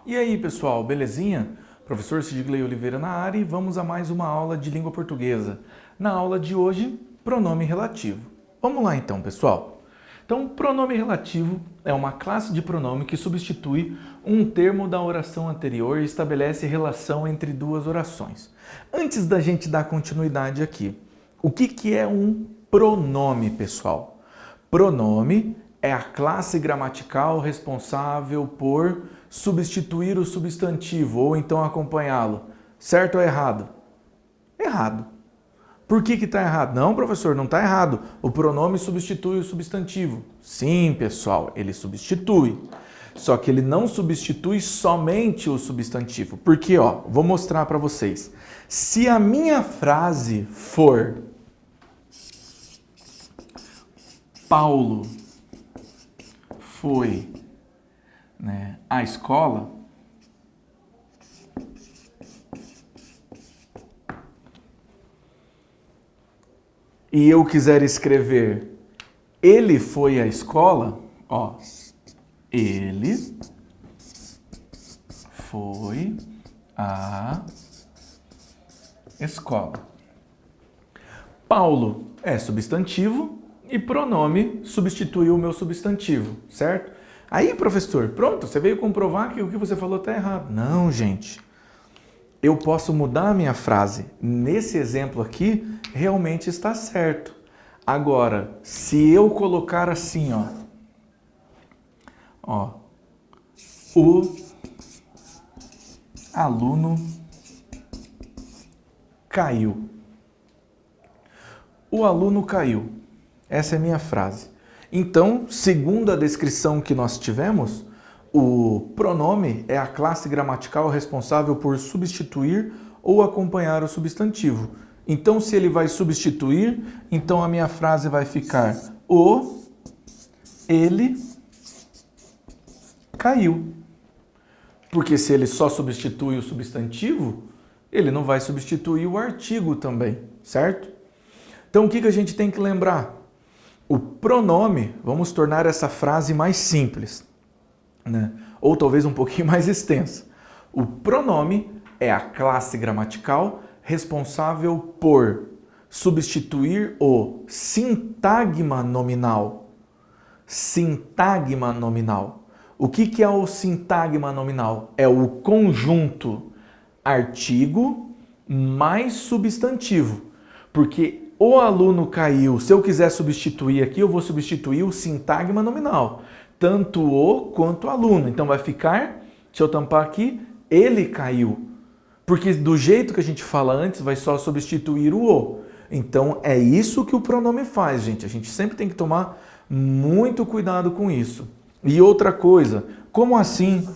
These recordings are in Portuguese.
E aí, pessoal, belezinha? Professor Sidgley Oliveira na área e vamos a mais uma aula de língua portuguesa. Na aula de hoje, pronome relativo. Vamos lá então, pessoal. Então, pronome relativo é uma classe de pronome que substitui um termo da oração anterior e estabelece relação entre duas orações. Antes da gente dar continuidade aqui, o que é um pronome, pessoal? Pronome é a classe gramatical responsável por substituir o substantivo ou então acompanhá-lo. Certo ou errado? Errado. Por que está errado? Não, professor, não está errado. O pronome substitui o substantivo. Sim, pessoal, ele substitui. Só que ele não substitui somente o substantivo. Porque, vou mostrar para vocês. Se a minha frase for Paulo foi à escola, e eu quiser escrever ele foi à escola, ele foi à escola. Paulo é substantivo e pronome substituiu o meu substantivo, certo? Aí, professor, pronto, você veio comprovar que o que você falou está errado. Não, gente. Eu posso mudar a minha frase. Nesse exemplo aqui, realmente está certo. Agora, se eu colocar assim, o aluno caiu. O aluno caiu. Essa é a minha frase. Então, segundo a descrição que nós tivemos, o pronome é a classe gramatical responsável por substituir ou acompanhar o substantivo. Então, se ele vai substituir, então a minha frase vai ficar ele caiu. Porque se ele só substitui o substantivo, ele não vai substituir o artigo também, certo? Então, o que a gente tem que lembrar? O pronome, vamos tornar essa frase mais simples, ou talvez um pouquinho mais extensa. O pronome é a classe gramatical responsável por substituir o sintagma nominal. Sintagma nominal. O que é o sintagma nominal? É o conjunto artigo mais substantivo. Porque o aluno caiu, se eu quiser substituir aqui, eu vou substituir o sintagma nominal. Tanto o quanto o aluno. Então vai ficar, deixa eu tampar aqui, ele caiu. Porque do jeito que a gente fala antes, vai só substituir o o. Então é isso que o pronome faz, gente. A gente sempre tem que tomar muito cuidado com isso. E outra coisa, como assim?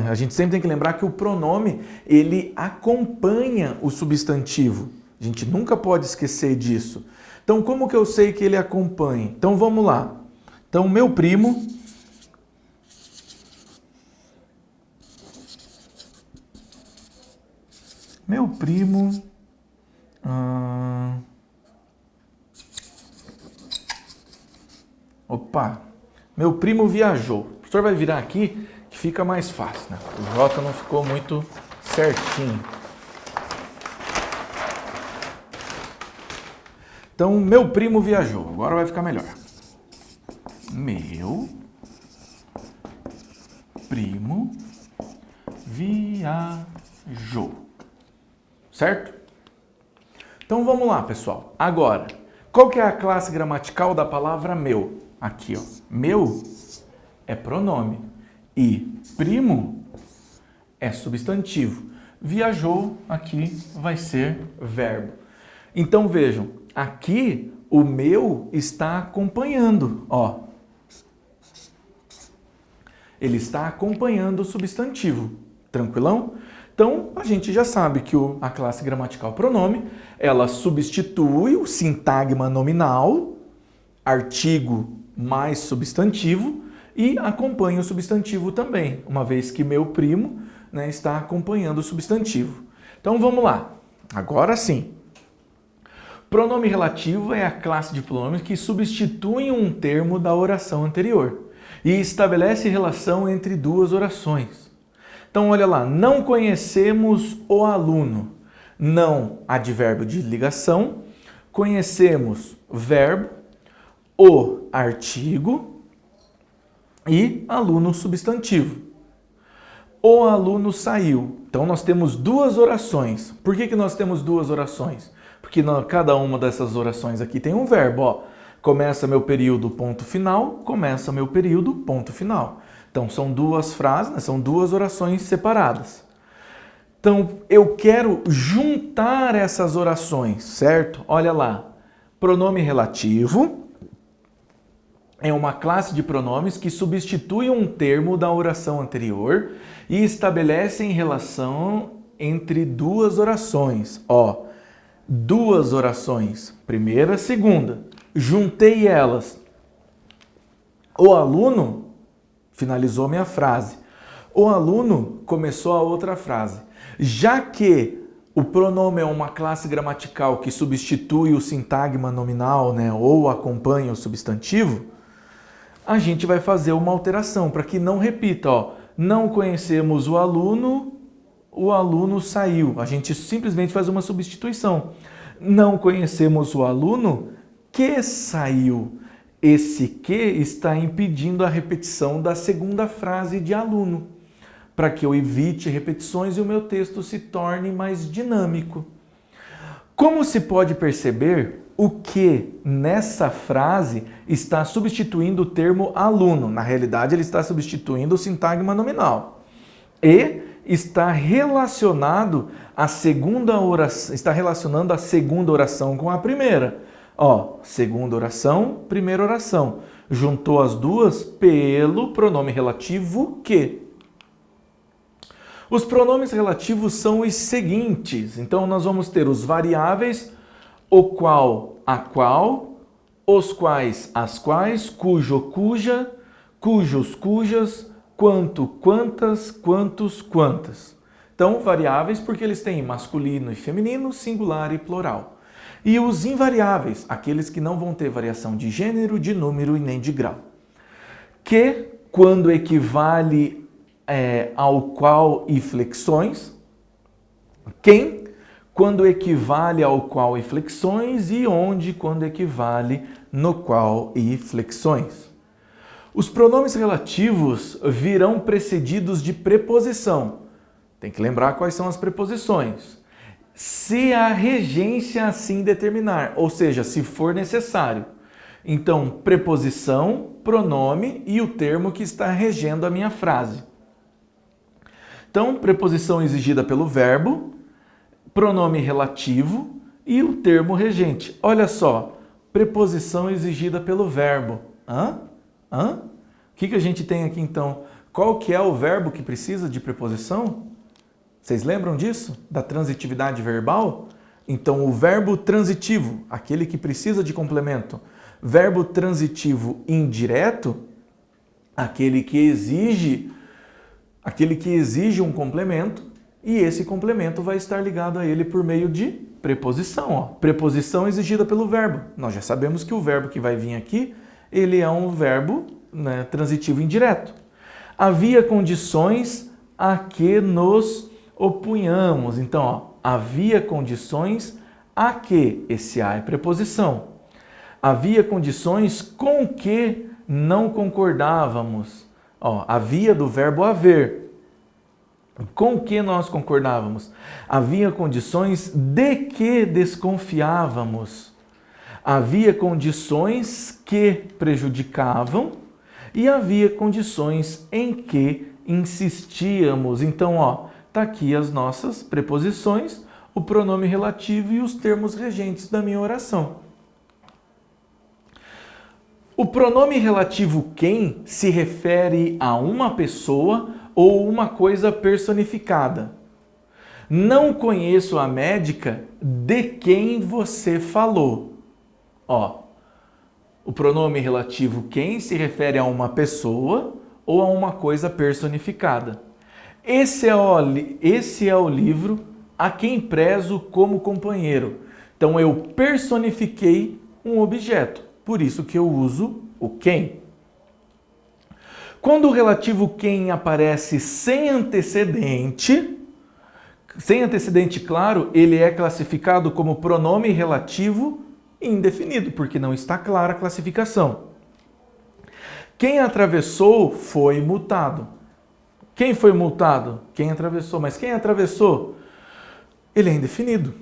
A gente sempre tem que lembrar que o pronome, ele acompanha o substantivo. A gente nunca pode esquecer disso. Então, como que eu sei que ele acompanha? Então, vamos lá. Então, meu primo meu primo viajou. O professor vai virar aqui que fica mais fácil, né? O J não ficou muito certinho. Então, meu primo viajou. Agora vai ficar melhor. Meu primo viajou. Certo? Então, vamos lá, pessoal. Agora, qual que é a classe gramatical da palavra meu? Aqui, Meu é pronome e primo é substantivo. Viajou aqui vai ser verbo. Então, vejam. Aqui, o meu está acompanhando, Ele está acompanhando o substantivo, tranquilão? Então, a gente já sabe que a classe gramatical pronome, ela substitui o sintagma nominal, artigo mais substantivo, e acompanha o substantivo também, uma vez que meu primo está acompanhando o substantivo. Então, vamos lá. Agora sim. Pronome relativo é a classe de pronomes que substituem um termo da oração anterior e estabelece relação entre duas orações. Então, olha lá, não conhecemos o aluno. Não, advérbio de ligação. Conhecemos, verbo. O, artigo. E aluno, substantivo. O aluno saiu. Então, nós temos duas orações. Por que nós temos duas orações? Porque cada uma dessas orações aqui tem um verbo. Ó. Começa meu período, ponto final. Começa meu período, ponto final. Então, são duas frases, né? São duas orações separadas. Então, eu quero juntar essas orações, certo? Olha lá. Pronome relativo é uma classe de pronomes que substitui um termo da oração anterior e estabelecem relação entre duas orações. Ó, duas orações, primeira, segunda. Juntei elas. O aluno finalizou minha frase. O aluno começou a outra frase. Já que o pronome é uma classe gramatical que substitui o sintagma nominal, né, ou acompanha o substantivo, a gente vai fazer uma alteração para que não repita. Ó, não conhecemos o aluno saiu. A gente simplesmente faz uma substituição. Não conhecemos o aluno que saiu. Esse que está impedindo a repetição da segunda frase de aluno, para que eu evite repetições e o meu texto se torne mais dinâmico. Como se pode perceber, o que nessa frase está substituindo o termo aluno. Na realidade, ele está substituindo o sintagma nominal. E está relacionado à segunda oração, está relacionando a segunda oração com a primeira. Ó, segunda oração, primeira oração. Juntou as duas pelo pronome relativo que. Os pronomes relativos são os seguintes. Então, nós vamos ter os variáveis, o qual, a qual, os quais, as quais, cujo, cuja, cujos, cujas, quanto, quantas, quantos, quantas. Então, variáveis porque eles têm masculino e feminino, singular e plural. E os invariáveis, aqueles que não vão ter variação de gênero, de número e nem de grau. Que, quando equivale ao qual e flexões. Quem, quando equivale ao qual e flexões. E onde, quando equivale no qual e flexões. Os pronomes relativos virão precedidos de preposição. Tem que lembrar quais são as preposições. Se a regência assim determinar, ou seja, se for necessário. Então, preposição, pronome e o termo que está regendo a minha frase. Então, preposição exigida pelo verbo, pronome relativo e o termo regente. Olha só, preposição exigida pelo verbo. O que a gente tem aqui então? Qual que é o verbo que precisa de preposição? Vocês lembram disso? Da transitividade verbal? Então, o verbo transitivo, aquele que precisa de complemento. Verbo transitivo indireto, aquele que exige um complemento, e esse complemento vai estar ligado a ele por meio de preposição. Ó. Preposição exigida pelo verbo. Nós já sabemos que o verbo que vai vir aqui, ele é um verbo, né, transitivo indireto. Havia condições a que nos opunhamos. Então, ó, havia condições a que, esse a é preposição. Havia condições com que não concordávamos. Ó, havia do verbo haver. Com que nós concordávamos? Havia condições de que desconfiávamos. Havia condições que prejudicavam e havia condições em que insistíamos. Então, ó, tá aqui as nossas preposições, o pronome relativo e os termos regentes da minha oração. O pronome relativo quem se refere a uma pessoa ou uma coisa personificada. Não conheço a médica de quem você falou. Ó, o pronome relativo quem se refere a uma pessoa ou a uma coisa personificada. Esse é o livro a quem prezo como companheiro. Então eu personifiquei um objeto, por isso que eu uso o quem. Quando o relativo quem aparece sem antecedente claro, ele é classificado como pronome relativo indefinido, porque não está clara a classificação. Quem atravessou foi multado. Quem foi multado? Quem atravessou. Mas quem atravessou? Ele é indefinido.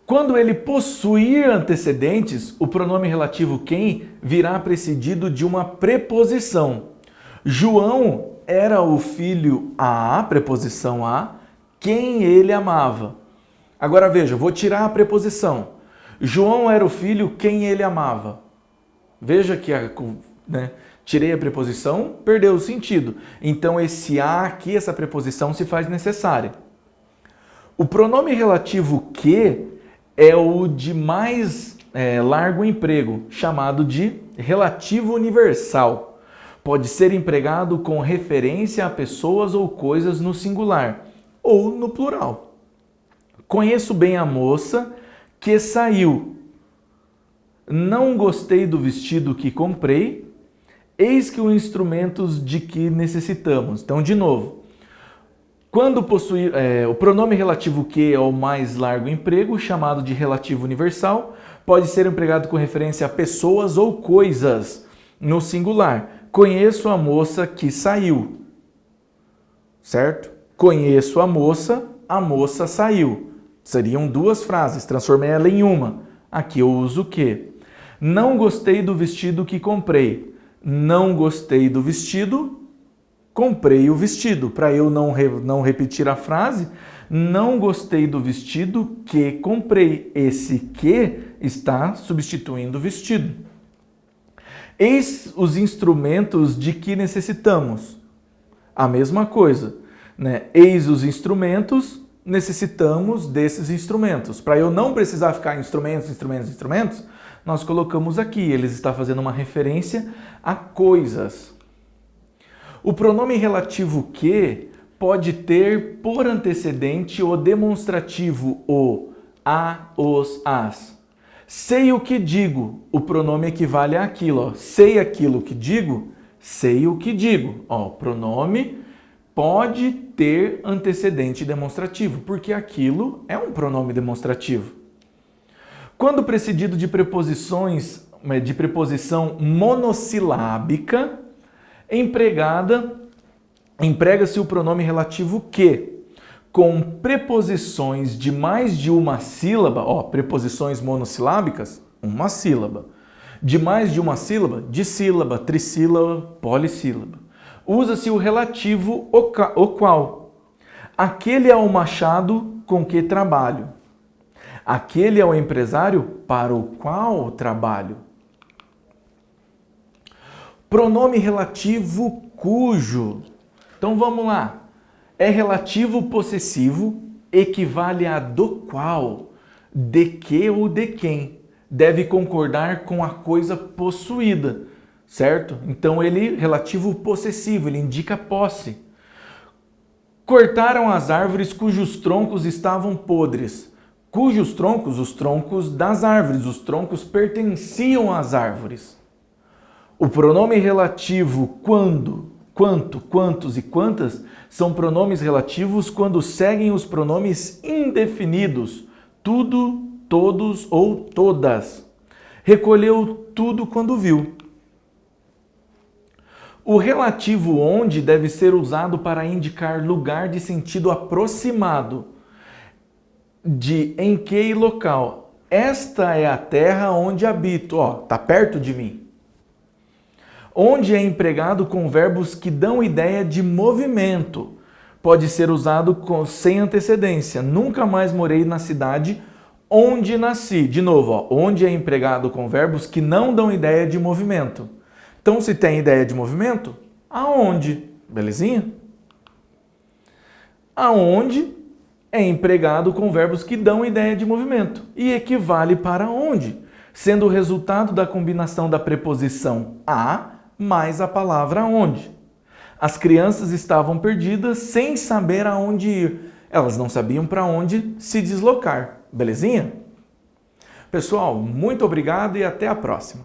Quando ele possuir antecedentes, o pronome relativo quem virá precedido de uma preposição. João era o filho a, preposição a, quem ele amava. Agora veja, vou tirar a preposição. João era o filho quem ele amava. Veja que tirei a preposição, perdeu o sentido. Então esse a aqui, essa preposição se faz necessária. O pronome relativo que é o de mais largo emprego, chamado de relativo universal. Pode ser empregado com referência a pessoas ou coisas no singular ou no plural. Conheço bem a moça que saiu. Não gostei do vestido que comprei. Eis que os instrumentos de que necessitamos. Então, de novo, quando possui o pronome relativo que é o mais largo emprego, chamado de relativo universal, pode ser empregado com referência a pessoas ou coisas no singular. Conheço a moça que saiu. Certo? Conheço a moça saiu. Seriam duas frases, transformei ela em uma. Aqui eu uso o que? Não gostei do vestido que comprei. Não gostei do vestido, comprei o vestido. Para eu não repetir a frase, não gostei do vestido que comprei. Esse que está substituindo o vestido. Eis os instrumentos de que necessitamos. A mesma coisa, né? Eis os instrumentos, necessitamos desses instrumentos. Para eu não precisar ficar instrumentos, nós colocamos aqui. Eles estão fazendo uma referência a coisas. O pronome relativo que pode ter por antecedente o demonstrativo o, a, os, as. Sei o que digo, o pronome equivale àquilo. Ó. Sei aquilo que digo, sei o que digo. Ó, o pronome pode ter antecedente demonstrativo, porque aquilo é um pronome demonstrativo. Quando precedido de preposição monossilábica, emprega-se o pronome relativo que, com preposições de mais de uma sílaba, preposições monossilábicas, uma sílaba. De mais de uma sílaba, dissílaba, trissílaba, polissílaba. Usa-se o relativo o qual. Aquele é o machado com que trabalho. Aquele é o empresário para o qual trabalho. Pronome relativo cujo. Então vamos lá. É relativo possessivo, equivale a do qual, de que ou de quem. Deve concordar com a coisa possuída, certo? Então ele relativo possessivo, ele indica posse. Cortaram as árvores cujos troncos estavam podres. Cujos troncos? Os troncos das árvores, os troncos pertenciam às árvores. O pronome relativo quando, quanto, quantos e quantas são pronomes relativos quando seguem os pronomes indefinidos, tudo, todos ou todas. Recolheu tudo quando viu. O relativo onde deve ser usado para indicar lugar de sentido aproximado de em que local. Esta é a terra onde habito. Está perto de mim. Onde é empregado com verbos que dão ideia de movimento. Pode ser usado sem antecedência. Nunca mais morei na cidade onde nasci. De novo, onde é empregado com verbos que não dão ideia de movimento. Então, se tem ideia de movimento, aonde? Belezinha? Aonde é empregado com verbos que dão ideia de movimento e equivale para onde, sendo o resultado da combinação da preposição a mais a palavra onde. As crianças estavam perdidas sem saber aonde ir. Elas não sabiam para onde se deslocar. Belezinha? Pessoal, muito obrigado e até a próxima.